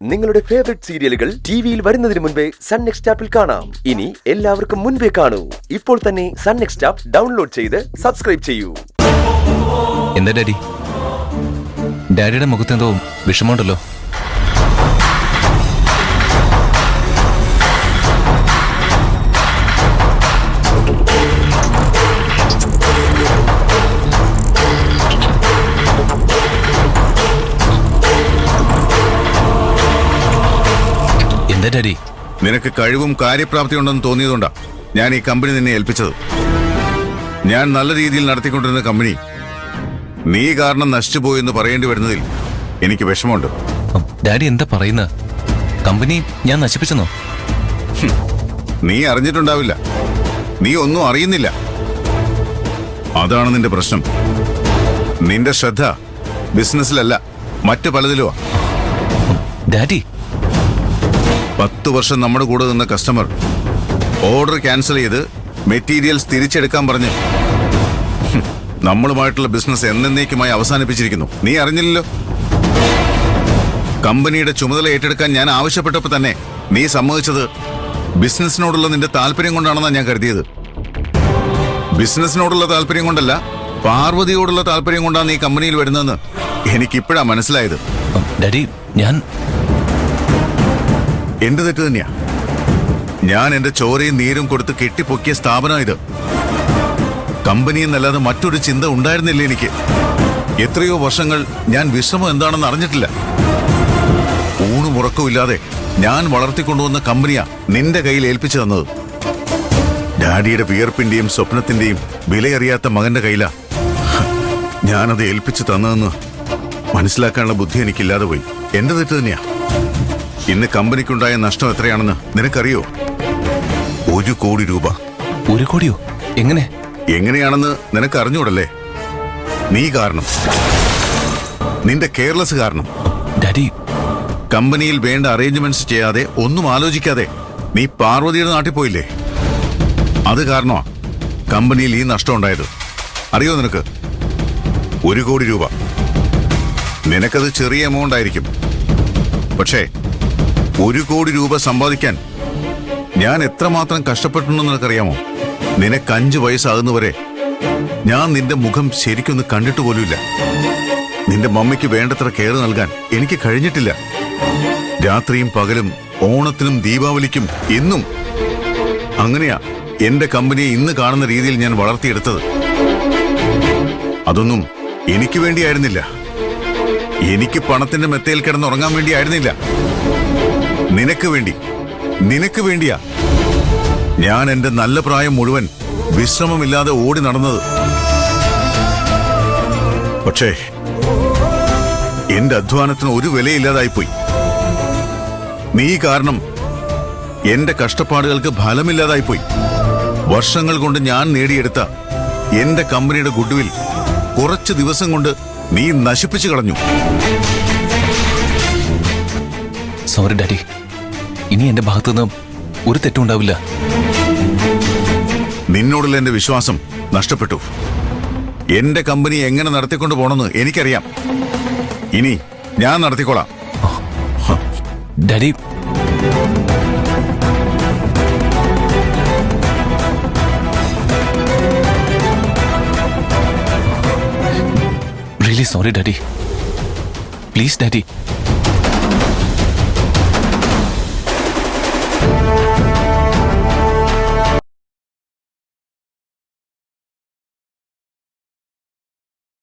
നിങ്ങളുടെ ഫേവറേറ്റ് സീരിയലുകൾ ടിവിയിൽ വരുന്നതിന് മുൻപേ സൺ നെക്സ്റ്റ് ആപ്പിൽ കാണാം. ഇനി എല്ലാവർക്കും മുൻപേ കാണൂ. ഇപ്പോൾ തന്നെ സൺ നെക്സ്റ്റ് ആപ്പ് ഡൗൺലോഡ് ചെയ്ത് സബ്സ്ക്രൈബ് ചെയ്യൂ. എന്താ ഡാഡിയുടെ മുഖത്തെന്തോ വിഷമമുണ്ടല്ലോ. എന്താ ഡാഡി? നിനക്ക് കഴിവും കാര്യപ്രാപ്തി ഉണ്ടെന്ന് തോന്നിയതുകൊണ്ടാ ഞാൻ ഈ കമ്പനി നിന്നെ ഏൽപ്പിച്ചത്. ഞാൻ നല്ല രീതിയിൽ നടത്തിക്കൊണ്ടിരുന്ന കമ്പനി നീ കാരണം നശിച്ചുപോയെന്ന് പറയേണ്ടി വരുന്നതിൽ എനിക്ക് വിഷമമുണ്ട്. ഡാഡി എന്താ പറയുന്നത്? കമ്പനി ഞാൻ നശിപ്പിച്ചെന്നോ? നീ അറിഞ്ഞിട്ടുണ്ടാവില്ല. നീ ഒന്നും അറിയുന്നില്ല. അതാണ് നിന്റെ പ്രശ്നം. നിന്റെ ശ്രദ്ധ ബിസിനസ്സിലല്ല, മറ്റു പലതിലുമാ. ഡാഡി, 10 വർഷം നമ്മുടെ കൂടെ നിന്ന കസ്റ്റമർ ഓർഡർ ക്യാൻസൽ ചെയ്ത് മെറ്റീരിയൽസ് തിരിച്ചെടുക്കാൻ പറഞ്ഞ് നമ്മളുമായിട്ടുള്ള ബിസിനസ് എന്നേക്കുമായി അവസാനിപ്പിച്ചിരിക്കുന്നു. നീ അറിഞ്ഞില്ലല്ലോ. കമ്പനിയുടെ ചുമതല ഏറ്റെടുക്കാൻ ഞാൻ ആവശ്യപ്പെട്ടപ്പോൾ തന്നെ നീ സമ്മതിച്ചത് ബിസിനസിനോടുള്ള നിന്റെ താല്പര്യം കൊണ്ടാണെന്നാണ് ഞാൻ കരുതിയത്. ബിസിനസിനോടുള്ള താല്പര്യം കൊണ്ടല്ല, പാർവതിയോടുള്ള താല്പര്യം കൊണ്ടാണ് നീ കമ്പനിയിൽ വരുന്നതെന്ന് എനിക്കിപ്പോഴാ മനസ്സിലായത്. ഡാഡി, എന്റെ തെറ്റ് തന്നെയാ. ഞാൻ എന്റെ ചോരയും നീരും കൊടുത്ത് കെട്ടിപ്പൊക്കിയ സ്ഥാപനം ഇത്. കമ്പനി എന്നല്ലാതെ മറ്റൊരു ചിന്ത ഉണ്ടായിരുന്നില്ല എനിക്ക്. എത്രയോ വർഷങ്ങൾ ഞാൻ വിശ്രമം എന്താണെന്ന് അറിഞ്ഞിട്ടില്ല. ഊണുമുറക്കമില്ലാതെ ഞാൻ വളർത്തിക്കൊണ്ടുവന്ന കമ്പനിയാ നിന്റെ കയ്യിൽ ഏൽപ്പിച്ചു തന്നത്. ഡാഡിയുടെ വിയർപ്പിന്റെയും സ്വപ്നത്തിന്റെയും വിലയറിയാത്ത മകന്റെ കയ്യിലാ ഞാനത് ഏൽപ്പിച്ചു തന്നതെന്ന് മനസ്സിലാക്കാനുള്ള ബുദ്ധി എനിക്കില്ലാതെ പോയി. എന്റെ തെറ്റ് തന്നെയാ. ഇന്ന് കമ്പനിക്കുണ്ടായ നഷ്ടം എത്രയാണെന്ന് നിനക്കറിയോ? 1 കോടി രൂപ. 1 കോടിയോ? എങ്ങനെയാണെന്ന് നിനക്ക് അറിഞ്ഞൂടല്ലേ? നീ കാരണം, നിന്റെ കെയർലെസ് കാരണം. ഡാഡി, കമ്പനിയിൽ വേണ്ട അറേഞ്ച്മെന്റ്സ് ചെയ്യാതെ, ഒന്നും ആലോചിക്കാതെ നീ പാർവതിയുടെ നാട്ടിൽ പോയില്ലേ? അത് കാരണമാ കമ്പനിയിൽ ഈ നഷ്ടം ഉണ്ടായത്. അറിയോ നിനക്ക്? 1 കോടി രൂപ. നിനക്കത് ചെറിയ എമൗണ്ട് ആയിരിക്കും. പക്ഷേ 1 കോടി രൂപ സമ്പാദിക്കാൻ ഞാൻ എത്രമാത്രം കഷ്ടപ്പെട്ടുണ്ടെന്ന് നിനക്കറിയാമോ? നിനക്ക് 5 വയസ്സാകുന്നവരെ ഞാൻ നിന്റെ മുഖം ശരിക്കൊന്ന് കണ്ടിട്ട് പോലുമില്ല. നിന്റെ മമ്മിക്ക് വേണ്ടത്ര കെയർ നൽകാൻ എനിക്ക് കഴിഞ്ഞിട്ടില്ല. രാത്രിയും പകലും, ഓണത്തിനും ദീപാവലിക്കും എന്നും. അങ്ങനെയാ എന്റെ കമ്പനിയെ ഇന്ന് കാണുന്ന രീതിയിൽ ഞാൻ വളർത്തിയെടുത്തത്. അതൊന്നും എനിക്ക് വേണ്ടിയായിരുന്നില്ല. എനിക്ക് പണത്തിന്റെ മെത്തയിൽ കിടന്നുറങ്ങാൻ വേണ്ടിയായിരുന്നില്ല. നിനക്ക് വേണ്ടിയാ ഞാൻ എന്റെ നല്ല പ്രായം മുഴുവൻ വിശ്രമമില്ലാതെ ഓടി നടന്നത്. പക്ഷേ എന്റെ അധ്വാനത്തിന് ഒരു വിലയില്ലാതായിപ്പോയി. നീ കാരണം എന്റെ കഷ്ടപ്പാടുകൾക്ക് ഫലമില്ലാതായിപ്പോയി. വർഷങ്ങൾ കൊണ്ട് ഞാൻ നേടിയെടുത്ത എന്റെ കമ്പനിയുടെ ഗുഡ്വിൽ കുറച്ച് ദിവസം കൊണ്ട് നീ നശിപ്പിച്ചു കളഞ്ഞു. സോറി ഡാഡി, ഇനി എന്റെ ഭാഗത്തുനിന്ന് ഒരു തെറ്റും ഉണ്ടാവില്ല. നിന്നോടുള്ള എന്റെ വിശ്വാസം നഷ്ടപ്പെട്ടു. എന്റെ കമ്പനി എങ്ങനെ നടത്തിക്കൊണ്ട് പോണെന്ന് എനിക്കറിയാം. ഇനി ഞാൻ നടത്തിക്കോളാം. Daddy, really sorry daddy. Please daddy.